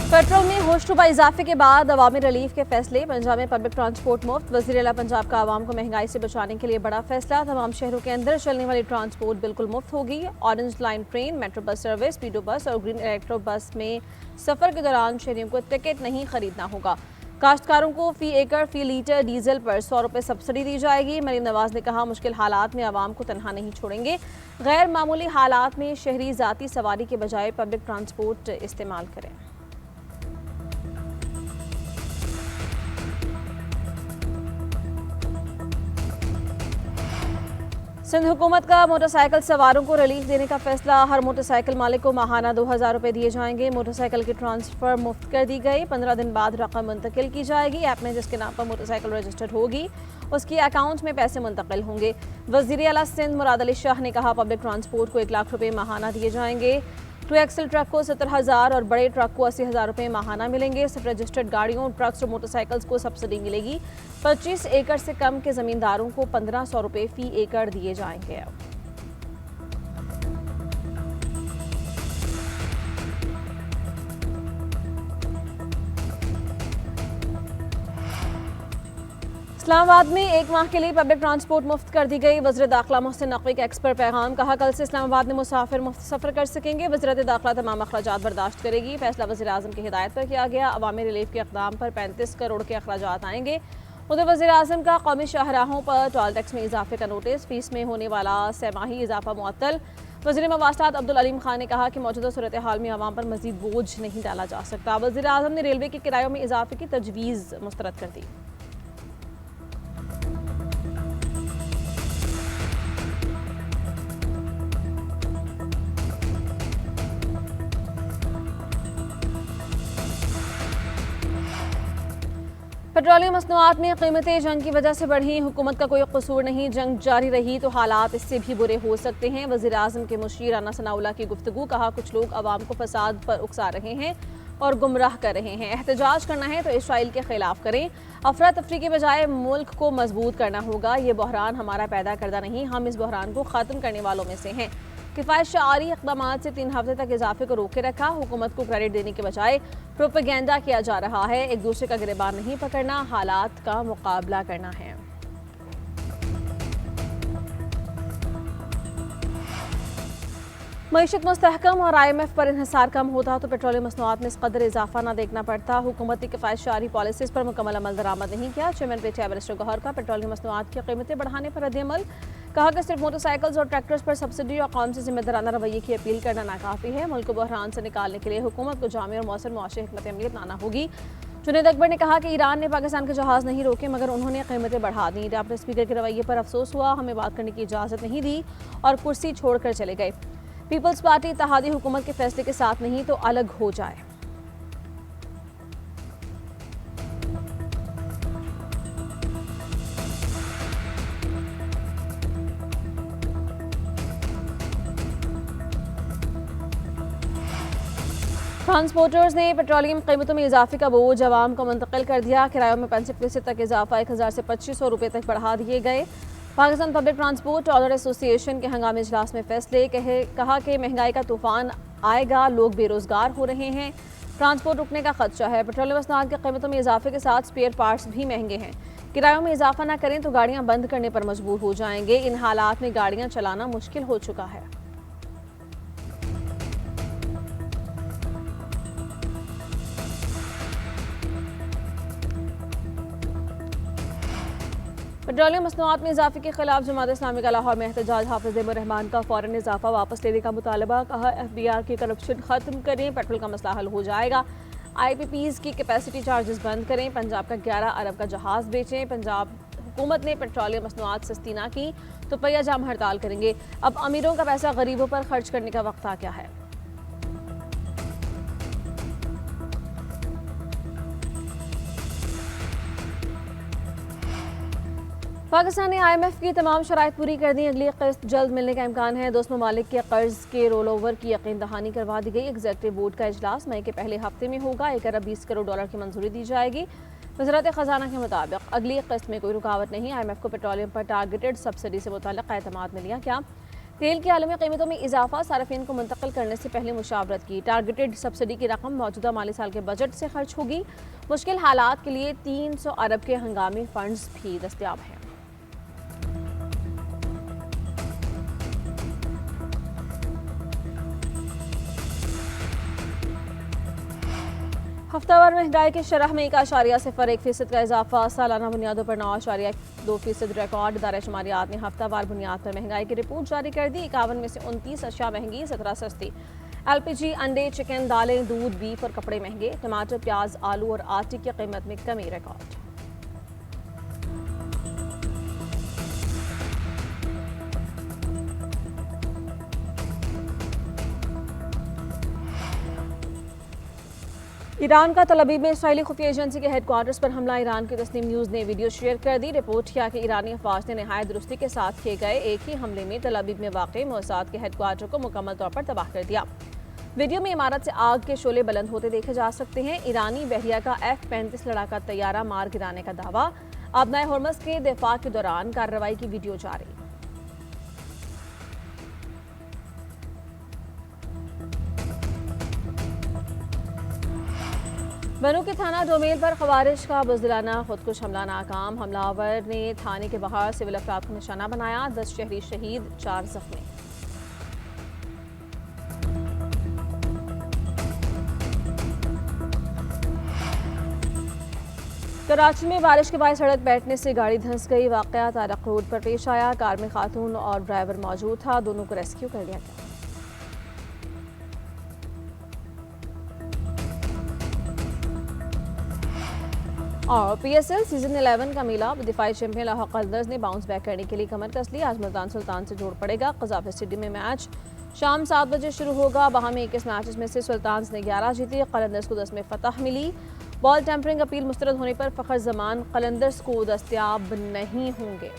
Petrol में होशरुबा इजाफे के बाद अवामी रिलीफ के फैसले। पंजाब में पब्लिक ट्रांसपोर्ट मुफ्त। वज़ीर आला पंजाब का आवाम को महंगाई से बचाने के लिए बड़ा फैसला। तमाम शहरों के अंदर चलने वाली ट्रांसपोर्ट बिल्कुल मुफ्त होगी। Orange line train, metro bus service, पीडो बस और ग्रीन इलेक्ट्रो बस में सफर के दौरान शहरियों को टिकट नहीं खरीदना होगा। काश्तकारों को फी एकड़ फी लीटर डीजल पर 100 रुपये सब्सिडी दी जाएगी। मरीम नवाज ने कहा, मुश्किल हालात में आवाम को तनहा नहीं छोड़ेंगे। गैर मामूली हालात में शहरी जाती सवारी के बजाय पब्लिक ट्रांसपोर्ट इस्तेमाल करें। सिंध हुकूमत का मोटरसाइकिल सवारों को रिलीफ देने का फैसला। हर मोटरसाइकिल मालिक को माहाना 2000 रुपये दिए जाएंगे। मोटरसाइकिल की ट्रांसफर मुफ्त कर दी गई। 15 दिन बाद रकम मुंतकिल की जाएगी। ऐप में जिसके नाम पर मोटरसाइकिल रजिस्टर्ड होगी उसकी अकाउंट में पैसे मुंतकिल होंगे। वज़ीर आला सिंध मुराद अली शाह ने कहा, पब्लिक ट्रांसपोर्ट को 1 लाख रुपये माहाना दिए जाएंगे। 2 एक्सल ट्रक को 70,000 और बड़े ट्रक को 80,000 रुपये माहाना मिलेंगे। सिर्फ रजिस्टर्ड गाड़ियों, ट्रक्स और मोटरसाइकिल्स को सब्सिडी मिलेगी। 25 एकड़ से कम के ज़मींदारों को 1500 रुपये फी एकड़ दिए जाएंगे। इस्लामाबाद में 1 माह के लिए पब्लिक ट्रांसपोर्ट मुफ्त कर दी गई। वज़ीर दाखिला मोहसिन नकवी का एक्स पर पैगाम। कहा, कल से इस्लामाबाद में मुसाफिर मुफ्त सफ़र कर सकेंगे। वज़ीरत दाखिला तमाम अखराजात बर्दाश्त करेगी। फैसला वज़ीर आज़म की हिदायत पर किया गया। अवामी रिलीफ के इक़दाम पर 35 करोड़ के अखराजात आएंगे। उधर वज़ीर आज़म का कौमी शाहराहों पर टोल टैक्स में इजाफे का नोटिस। फीस में होने वाला सहमाही इजाफा मुअत्तल। वज़ीर मवासलात अब्दुल अलीम खान ने कहा कि मौजूदा सूरत हाल में आवाम पर मज़ीद बोझ नहीं डाला जा सकता। वज़ीर आज़म ने रेलवे के किरायों में इजाफे की तजवीज़ मुस्तरद कर दी। पेट्रोलियम मसनूआत में कीमतें जंग की वजह से बढ़ी। हुकूमत का कोई कसूर नहीं। जंग जारी रही तो हालात इससे भी बुरे हो सकते हैं। वज़ीर आज़म के मुशीर राना सनाउल्लाह की गुफ्तगू। कहा, कुछ लोग आवाम को फसाद पर उकसा रहे हैं और गुमराह कर रहे हैं। एहतजाज करना है तो इसराइल के खिलाफ करें। अफरा तफरी के बजाय मुल्क को मजबूत करना होगा। ये बहरान हमारा पैदा करदा नहीं, हम इस बहरान को ख़त्म करने वालों में से हैं। किफ़ायतशारी इक़दामात से 3 हफ्ते तक इजाफे को रोके रखा। हुकूमत को क्रेडिट देने के बजाय प्रोपेगेंडा किया जा रहा है। एक दूसरे का गिरबान नहीं पकड़ना, हालात का मुकाबला करना है। मईशत मुस्तहकम और IMF पर इन्हिसार कम होता तो पेट्रोलियम मसनूआत में इस कदर इजाफा न देखना पड़ता। हुकूमत की किफ़ायतशारी पॉलिसीज़ पर मुकम्मल अमल दरामद नहीं किया। चेयरमैन पीटीआई बैरिस्टर गौहर का पेट्रोलियम मसनूआत की कीमतें बढ़ाने पर रद्द-ए-अमल। कहा कि सिर्फ मोटरसाइकिल्स और ट्रैक्टर्स पर सब्सिडी और कौम से जिम्मेदाराना रवैये की अपील करना नाकाफ़ी है। मुल्क को बहरान से निकालने के लिए हुकूमत को जामे और मौसर मुआशी हिकमत अमली अपनाना होगी। जुनैद अकबर ने कहा कि ईरान ने पाकिस्तान के जहाज़ नहीं रोके मगर उन्होंने कीमतें बढ़ा दी। डेप्टी स्पीकर के रवैये पर अफसोस हुआ। हमें बात करने की इजाज़त नहीं दी और कुर्सी छोड़कर चले गए। पीपल्स पार्टी इत्तेहादी हुकूमत के फैसले के साथ नहीं तो अलग हो जाए। ट्रांसपोर्टर्स ने पेट्रोलियम कीमतों में इजाफे का बोझ अवाम को मुंतकिल कर दिया। किरायों में 65% तक इजाफा 1000 से 2500 रुपये तक बढ़ा दिए गए। Pakistan public transport owner association के हंगामी इजलास में फैसले। कहा कि महंगाई का तूफान आएगा, लोग बेरोजगार हो रहे हैं, ट्रांसपोर्ट रुकने का खदशा है। पेट्रोलियम मसनूआत की कीमतों में इजाफे के साथ स्पेयर पार्ट्स भी महंगे हैं। किरायों में इजाफा न करें तो गाड़ियां बंद करने पर मजबूर हो जाएंगे। इन हालात में गाड़ियां चलाना मुश्किल हो चुका है। पेट्रोलियम मसनूआत में इजाफे के खिलाफ जमात इस्लामी का लाहौर में एहतजाज। हाफिज रहमान का फौरन इजाफा वापस लेने का मुतालबा। कहा, FBR की करप्शन खत्म करें, पेट्रोल का मसला हल हो जाएगा। IPPs की कैपेसिटी चार्जेस बंद करें। पंजाब का 11 अरब का जहाज़ बेचें। पंजाब हुकूमत ने पेट्रोलियम मसनूआत सस्ती ना की तो पहिया जाम हड़ताल करेंगे। अब अमीरों का पैसा गरीबों पर खर्च करने का वक्त आ गया है। पाकिस्तान ने IMF की तमाम शराइत पूरी कर दी। अगली किस्त जल्द मिलने का इम्कान है। दोस्त ममालिक के कर्ज के रोल ओवर की यकीन दहानी करवा दी गई। एग्जीक्यूटिव बोर्ड का इजलास मई के पहले हफ्ते में होगा। 1 अरब 20 करोड़ डॉलर की मंजूरी दी जाएगी। वज़ारत ख़जाना के मुताबिक अगली किस्त में कोई रुकावट नहीं। IMF को पेट्रोलियम पर टारगेटेड सब्सिडी से मुताल्लिक़ एतमाद मिल गया। क्या तेल की आलमी कीमतों में इजाफा, सार्फिन को मुंतकिल करने से पहले मुशावरत की। टारगेटेड सब्सिडी की रकम मौजूदा माली साल के बजट से खर्च होगी। मुश्किल हालात के लिए 300 अरब के हंगामी फंड्स भी दस्तियाब हैं। हफ्तावार महंगाई की शरह में 1.01% का इजाफा, सालाना बुनियादों पर 9.2% रिकॉर्ड। इदारा शुमारियात ने हफ्तावार बुनियाद पर महंगाई की रिपोर्ट जारी कर दी। 51 में से 29 अशिया महंगी, 17 सस्ती। LPG, अंडे, चिकन, दालें, दूध, बीफ और कपड़े महंगे। टमाटर, प्याज, आलू और आटे की कीमत में कमी रिकॉर्ड। ईरान का तल अवीव में इसराइली खुफिया एजेंसी के हेडक्वार्टर्स पर हमला। ईरान की तस्नीम न्यूज़ ने वीडियो शेयर कर दी। रिपोर्ट किया कि ईरानी अफवाज ने नहायत दुरुस्ती के साथ किए गए एक ही हमले में तल अवीव में वाक़ई मोसाद के हेडक्वार्टर को मुकम्मल तौर पर तबाह कर दिया। वीडियो में इमारत से आग के शोले बुलंद होते देखे जा सकते हैं। ईरानी बहरिया का F-35 लड़ाका तैयारा मार गिराने का दावा। आबनाए होर्मस के दिफा के दौरान कार्रवाई की वीडियो जारी। बनू के थाना डोमेल पर खवारिज का बुज़दिलाना खुदकुश हमला नाकाम। हमलावर ने थाने के बाहर सिविल अफराद को निशाना बनाया। 10 शहरी शहीद, 4 जख्मी। कराची में बारिश के बाद सड़क बैठने से गाड़ी धंस गई। वाक़या तारक रोड पर पेश आया। कार में खातून और ड्राइवर मौजूद था। दोनों को रेस्क्यू कर लिया गया। और PSL सीजन 11 का मेला, दिफाई चैंपियन लाहौर कलंदर्स ने बाउंस बैक करने के लिए कमर कस ली। आज मुल्तान सुल्तान से जोड़ पड़ेगा। कज़ाफ स्टेडियम में मैच शाम 7 बजे शुरू होगा। वहां में 21 मैचेस में से सुल्तान ने 11 जीते। कलंदर्स को 10 में फतह मिली। बॉल टेम्परिंग अपील मुस्तरद होने पर फ़खर जमान कलंदर्स को दस्तयाब नहीं होंगे।